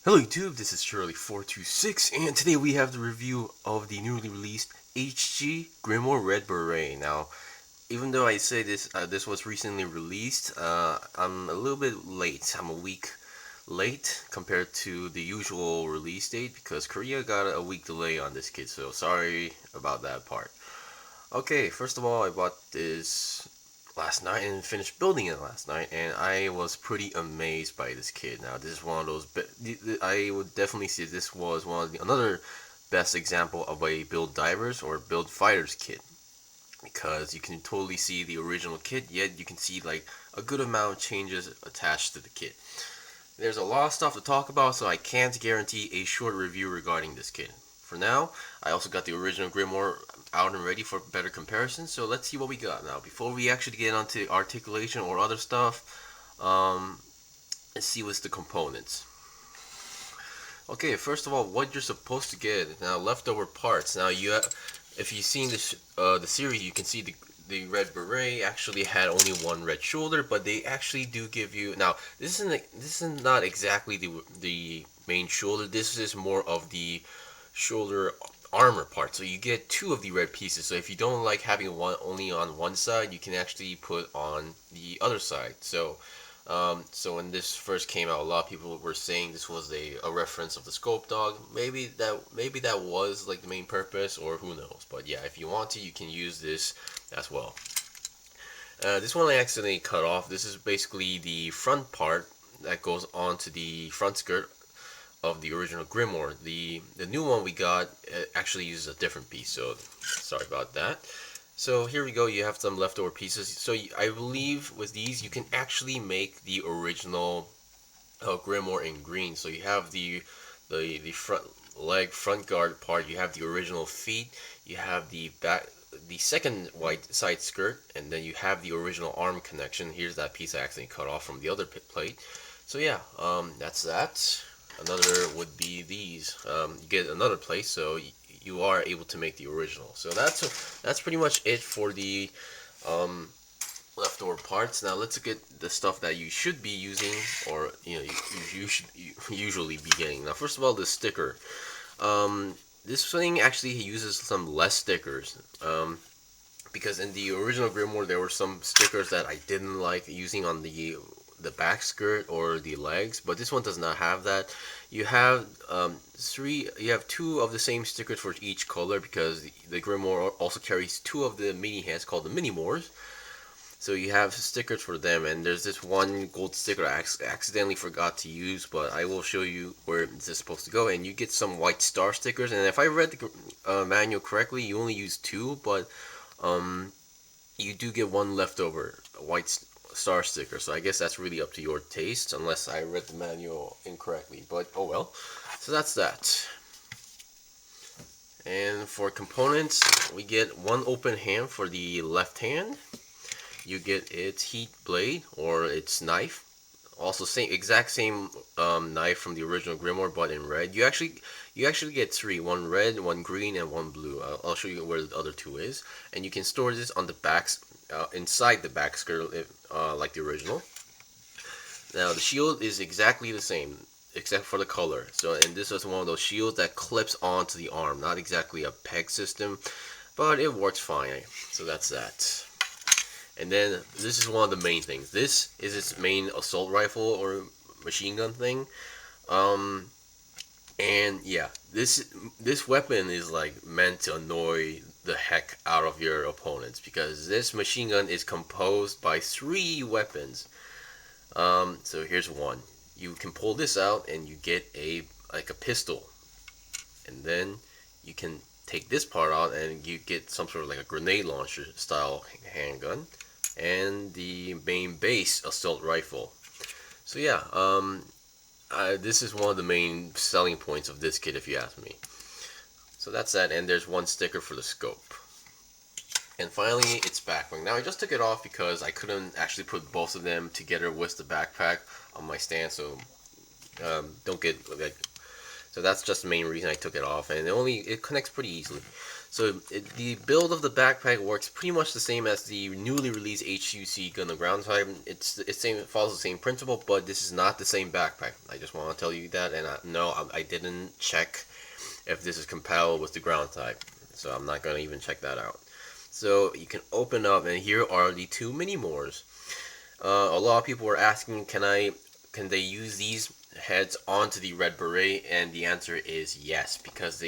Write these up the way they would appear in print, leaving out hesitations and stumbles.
Hello YouTube, this is Shirley426, and today we have the review of the newly released HG Grimorie Red Beret. Now, even though I say this was recently released, I'm a little bit late. I'm a week late compared to the usual release date because Korea got a week delay on this kit, so sorry about that part. Okay, first of all, I bought this last night and finished building it last night, and I was pretty amazed by this kit. Now, this is one of those. I would definitely say this was another best example of a build divers or build fighters kit, because you can totally see the original kit, yet you can see like a good amount of changes attached to the kit. There's a lot of stuff to talk about, so I can't guarantee a short review regarding this kit. For now, I also got the original Grimoire out and ready for better comparison, so let's see what we got now. Before we actually get onto articulation or other stuff, let's see what's the components. Okay, first of all, what you're supposed to get now, leftover parts. Now, if you've seen this the series, you can see the Red Beret actually had only one red shoulder, but they actually do give you. Now, this isn't not exactly the main shoulder. This is more of the shoulder armor part. So you get two of the red pieces. So if you don't like having one only on one side, you can actually put on the other side. So when this first came out, a lot of people were saying this was a reference of the Scope Dog. Maybe that was like the main purpose, or who knows. But yeah, if you want to, you can use this as well. This one I accidentally cut off. This is basically the front part that goes onto the front skirt of the original Grimoire. The new one we got actually uses a different piece, so sorry about that. So here we go, you have some leftover pieces. So I believe with these you can actually make the original Grimoire in green. So you have the front guard part, you have the original feet, you have the second white side skirt, and then you have the original arm connection. Here's that piece I actually cut off from the other plate. So yeah, that's that. Another would be these. You get another plate, so you are able to make the original. So that's pretty much it for the leftover parts. Now let's get the stuff that you should be using, or you should usually be getting. Now, first of all, the sticker. This thing actually uses some less stickers. Because in the original Grimoire there were some stickers that I didn't like using on the back skirt or the legs, but this one does not have that. You have two of the same stickers for each color, because the Grimoire also carries two of the mini hands called the mini Mores. So you have stickers for them, and there's this one gold sticker I accidentally forgot to use, but I will show you where this is supposed to go. And you get some white star stickers, and if I read the manual correctly, you only use two, but you do get one leftover white star sticker, so I guess that's really up to your taste, unless I read the manual incorrectly, but oh well. So that's that. And for components, we get one open hand for the left hand. You get its heat blade or its knife. Also exact same knife from the original Grimoire, but in red. You actually get three: one red, one green, and one blue. I'll show you where the other two is, and you can store this on the backs. Inside the back skirt, like the original. Now the shield is exactly the same except for the color. So, and this is one of those shields that clips onto the arm, not exactly a peg system, but it works fine. So that's that. And then this is one of the main things. This is its main assault rifle or machine gun thing. And yeah, this weapon is like meant to annoy the heck out of your opponents, because this machine gun is composed by three weapons. So here's one. You can pull this out and you get a pistol, and then you can take this part out and you get some sort of like a grenade launcher style handgun, and the main base assault rifle. So yeah, this is one of the main selling points of this kit, if you ask me. So that's that, and there's one sticker for the scope. And finally, its backwing. Now I just took it off because I couldn't actually put both of them together with the backpack on my stand, so don't get like So that's just the main reason I took it off, and it connects pretty easily. So the build of the backpack works pretty much the same as the newly released HUC gun of ground type. It follows the same principle, but this is not the same backpack. I just want to tell you that, and I didn't check if this is compatible with the ground type, so I'm not gonna even check that out. So you can open up, and here are the two mini Mores. A lot of people were asking, can they use these heads onto the Red Beret, and the answer is yes, because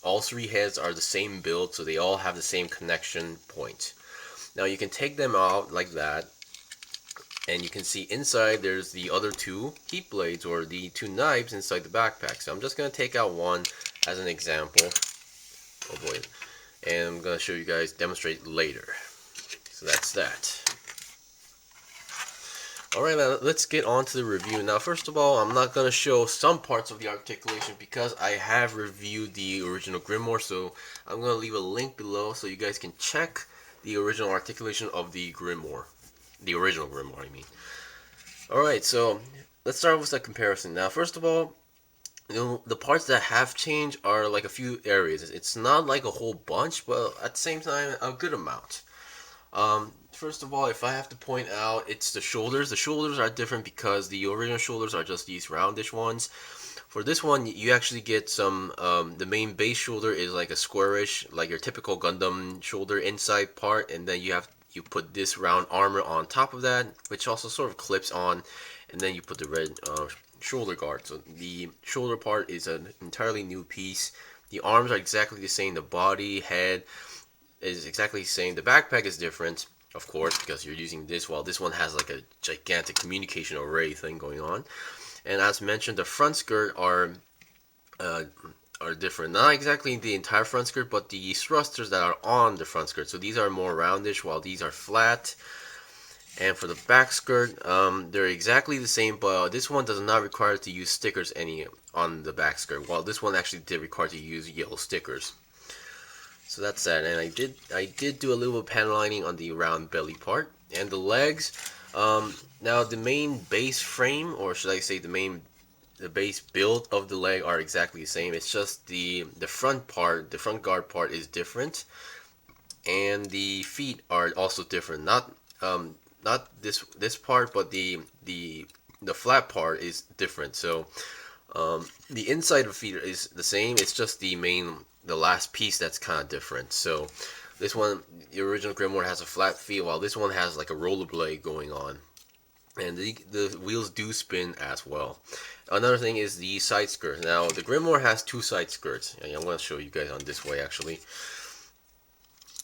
all three heads are the same build, so they all have the same connection point. Now you can take them out like that, and you can see inside there's the other two heat blades, or the two knives inside the backpack. So I'm just going to take out one as an example. Oh boy. And I'm going to show you guys, demonstrate later. So that's that. Alright, now let's get on to the review. Now, first of all, I'm not going to show some parts of the articulation because I have reviewed the original Grimoire, so I'm going to leave a link below so you guys can check the original articulation of the Grimoire. The original Grimoire, I mean. Alright, so let's start with the comparison. Now, first of all, the parts that have changed are like a few areas. It's not like a whole bunch, but at the same time, a good amount. First of all, if I have to point out, it's the shoulders. The shoulders are different because the original shoulders are just these roundish ones. For this one, you actually get some, the main base shoulder is like a squarish, like your typical Gundam shoulder inside part, and then you put this round armor on top of that, which also sort of clips on, and then you put the red shoulder guard. So the shoulder part is an entirely new piece. The arms are exactly the same, the body, head is exactly the same. The backpack is different, of course, because you're using this, while this one has like a gigantic communication array thing going on. And as mentioned, the front skirt are different. Not exactly the entire front skirt, but the thrusters that are on the front skirt. So these are more roundish, while these are flat. And for the back skirt, they're exactly the same, but this one does not require to use stickers any on the back skirt, while this one actually did require to use yellow stickers. So that's that, and I did do a little panel lining on the round belly part. And the legs, now the main base frame, or should I say the base build of the leg are exactly the same. It's just the front part, the front guard part is different, and the feet are also different. Not this part, but the flat part is different. So the inside of the feet is the same. It's just the last piece that's kind of different. So this one, the original Grimoire has a flat feet, while this one has like a rollerblade going on, and the wheels do spin as well. Another thing is the side skirt. Now the Grimoire has two side skirts, and I'm going to show you guys on this way actually.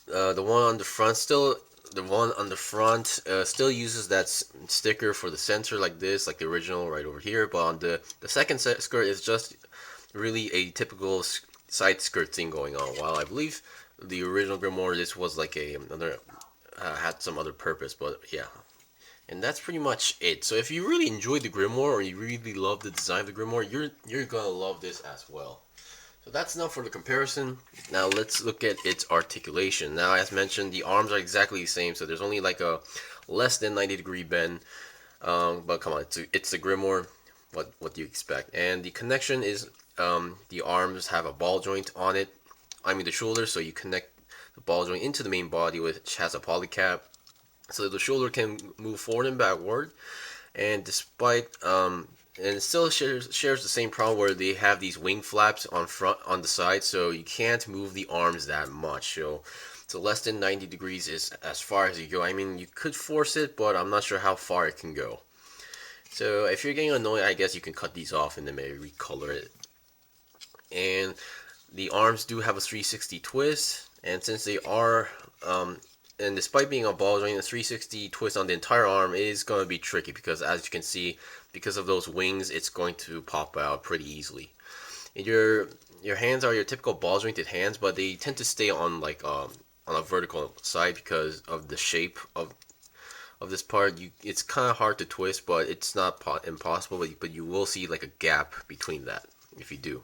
The one on the front still uses that sticker for the center like this, like the original right over here, but on the second skirt is just really a typical side skirt thing going on, while I believe the original Grimoire, this was like had some other purpose, but yeah. And that's pretty much it. So if you really enjoyed the Grimoire, or you really love the design of the Grimoire, you're gonna love this as well. So that's enough for the comparison. Now let's look at its articulation. Now, as mentioned, the arms are exactly the same, so there's only like a less than 90-degree bend. But come on, it's the Grimoire. What do you expect? And the connection is the arms have a ball joint on it. I mean the shoulder, so you connect the ball joint into the main body, which has a polycap, so the shoulder can move forward and backward. And despite and it still shares the same problem where they have these wing flaps on the side, so you can't move the arms that much. So less than 90 degrees is as far as you go. I mean, you could force it, but I'm not sure how far it can go. So if you're getting annoyed, I guess you can cut these off and then maybe recolor it. And the arms do have a 360 twist, and since they are and despite being a ball joint, a 360 twist on the entire arm is going to be tricky, because as you can see, because of those wings, it's going to pop out pretty easily. And your hands are your typical ball jointed hands, but they tend to stay on like on a vertical side because of the shape of this part. It's kind of hard to twist, but it's not impossible. But you will see like a gap between that if you do.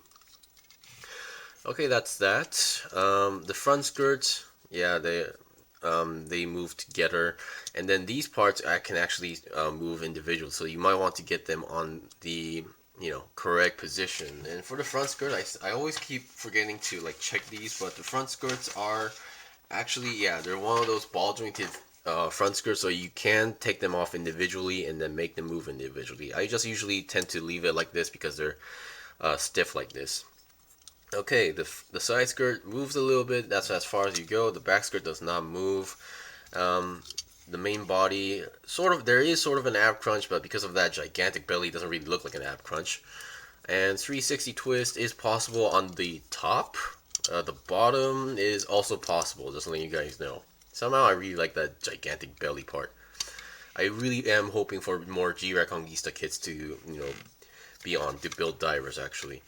Okay, that's that. The front skirts, yeah, they move together, and then these parts I can actually move individually. So you might want to get them on the correct position. And for the front skirt, I always keep forgetting to like check these, but the front skirts are actually, yeah, they're one of those ball jointed front skirts, so you can take them off individually and then make them move individually. I just usually tend to leave it like this because they're stiff like this. Okay, the side skirt moves a little bit. That's as far as you go. The back skirt does not move. The main body, there is sort of an ab crunch, but because of that gigantic belly, it doesn't really look like an ab crunch. And 360 twist is possible on the top. The bottom is also possible, just letting you guys know. Somehow I really like that gigantic belly part. I really am hoping for more G-Reconguista kits to, be on to build divers actually.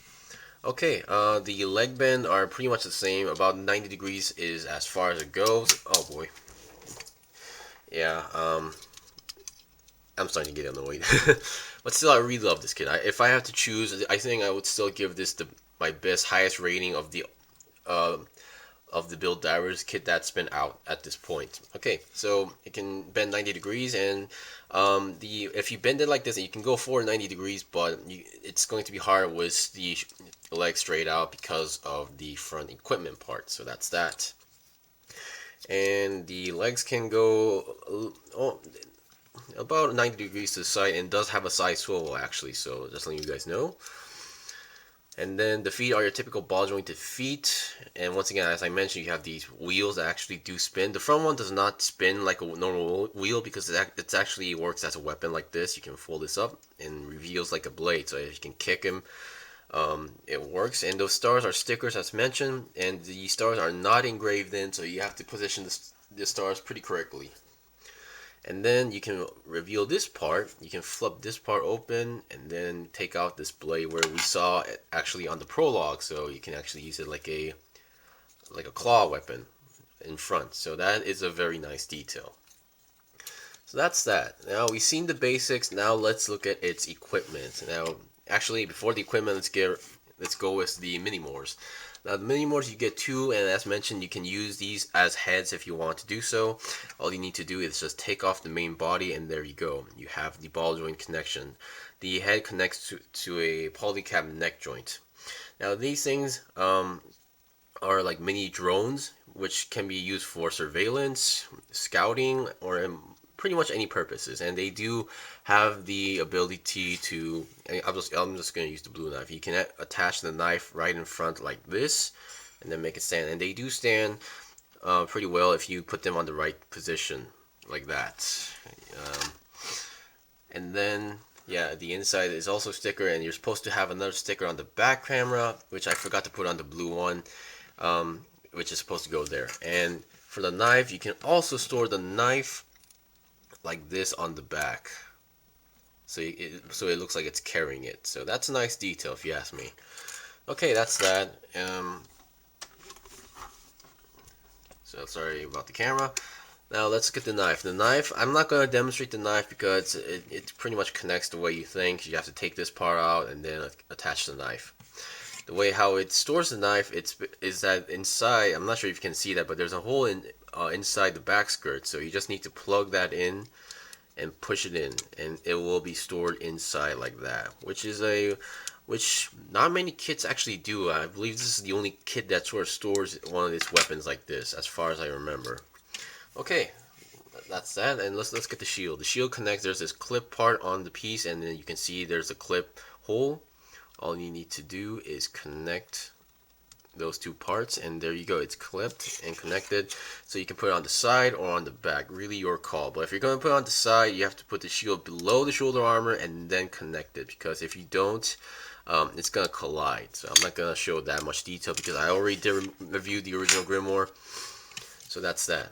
Okay, the leg bend are pretty much the same. About 90 degrees is as far as it goes. Oh boy. Yeah, I'm starting to get annoyed. But still, I really love this kit. If I have to choose, I think I would still give this my best, highest rating of the Build Divers kit that's been out at this point. Okay, so it can bend 90 degrees, and if you bend it like this, you can go forward 90 degrees, but it's going to be hard with the leg straight out because of the front equipment part. So that's that. And the legs can go about 90 degrees to the side, and does have a side swivel actually, so just letting you guys know. And then the feet are your typical ball jointed feet, and once again, as I mentioned, you have these wheels that actually do spin. The front one does not spin like a normal wheel because it actually works as a weapon like this. You can fold this up and reveals like a blade, so if you can kick him, it works. And those stars are stickers as mentioned, and the stars are not engraved in, so you have to position the stars pretty correctly. And then you can reveal this part. You can flip this part open and then take out this blade where we saw it actually on the prologue. So you can actually use it like a claw weapon in front. So that is a very nice detail. So that's that. Now we've seen the basics. Now let's look at its equipment. Now, actually, before the equipment, let's go with the mini mores. Now the mini mores, you get two, and as mentioned, you can use these as heads if you want to do so. All you need to do is just take off the main body, and there you go. You have the ball joint connection. The head connects to a polycap neck joint. Now these things are like mini drones, which can be used for surveillance, scouting, or pretty much any purposes. And they do have the ability to, I'm just going to use the blue knife. You can attach the knife right in front like this, and then make it stand. And they do stand pretty well if you put them on the right position like that. And then, yeah, the inside is also sticker, and you're supposed to have another sticker on the back camera, which I forgot to put on the blue one, which is supposed to go there. And for the knife, you can also store the knife like this on the back, so it looks like it's carrying it. So that's a nice detail if you ask me. Okay, that's that. So sorry about the camera. Now let's get the knife. The knife, I'm not going to demonstrate the knife because it pretty much connects the way you think. You have to take this part out and then attach the knife. The way how it stores the knife is that inside, I'm not sure if you can see that, but there's a hole inside the back skirt, so you just need to plug that in and push it in, and it will be stored inside like that, which not many kits actually do. I believe this is the only kit that sort of stores one of these weapons like this, as far as I remember. Okay, that's that, and let's get the shield. The shield connects. There's this clip part on the piece, and then you can see there's a clip hole. All you need to do is connect those two parts, and there you go. It's clipped and connected, so you can put it on the side or on the back. Really your call. But if you're going to put it on the side, you have to put the shield below the shoulder armor and then connect it, because if you don't, it's going to collide. So I'm not going to show that much detail because I already did review the original Grimoire. So that's that.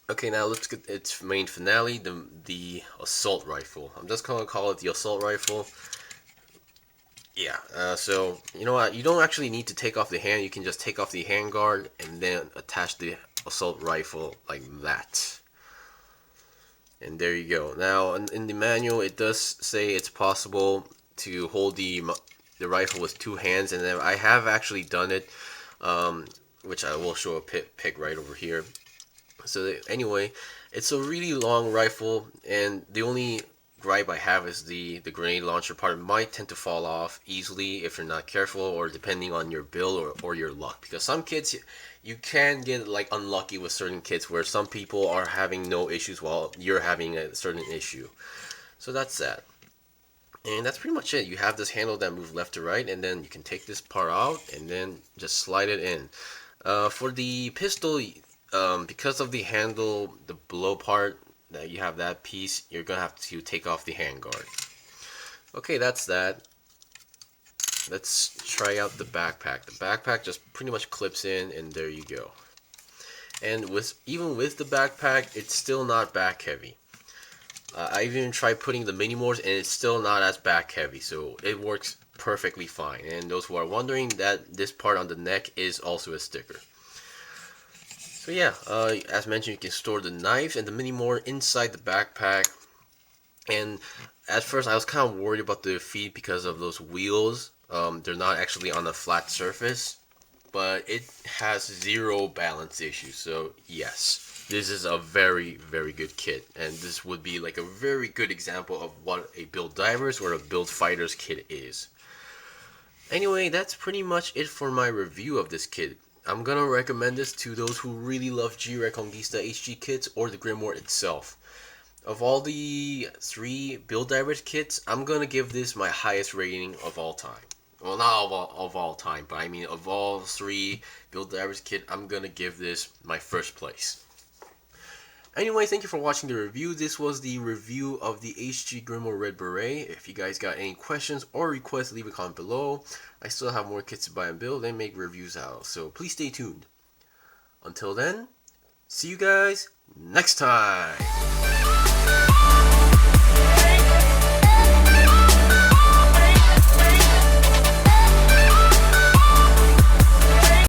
Okay, now let's get its main finale, the assault rifle. I'm just going to call it the assault rifle. Yeah, so you know what, you don't actually need to take off the hand. You can just take off the handguard and then attach the assault rifle like that. And there you go. Now in the manual it does say it's possible to hold the rifle with two hands, and then I have actually done it, which I will show a pic right over here. So anyway, it's a really long rifle, and the only gripe I have is the grenade launcher part might tend to fall off easily if you're not careful, or depending on your build or your luck. Because some kits, you can get like unlucky with certain kits where some people are having no issues while you're having a certain issue. So that's that. And that's pretty much it. You have this handle that moves left to right, and then you can take this part out and then just slide it in. For the pistol, because of the handle, the below part, that you have that piece, you're gonna have to take off the handguard. Okay, that's that. Let's try out the backpack. The backpack just pretty much clips in, and there you go. And even with the backpack, it's still not back heavy. I even tried putting the mini mores, and it's still not as back heavy, so it works perfectly fine. And those who are wondering, that this part on the neck is also a sticker. So yeah, as mentioned, you can store the knife and the mini more inside the backpack. And at first, I was kind of worried about the feet because of those wheels. They're not actually on a flat surface, but it has zero balance issues. So yes, this is a very, very good kit, and this would be like a very good example of what a build divers or a build fighters kit is. Anyway, that's pretty much it for my review of this kit. I'm gonna recommend this to those who really love G-Reconguista HG kits or the Grimoire itself. Of all the 3 Build Divers kits, I'm gonna give this my highest rating of all time. Well, not of all time, but I mean of all 3 Build Divers kit, I'm gonna give this my first place. Anyway, thank you for watching the review. This was the review of the HG Grimorie Red Beret. If you guys got any questions or requests, leave a comment below. I still have more kits to buy and build and make reviews out, so please stay tuned. Until then, see you guys next time!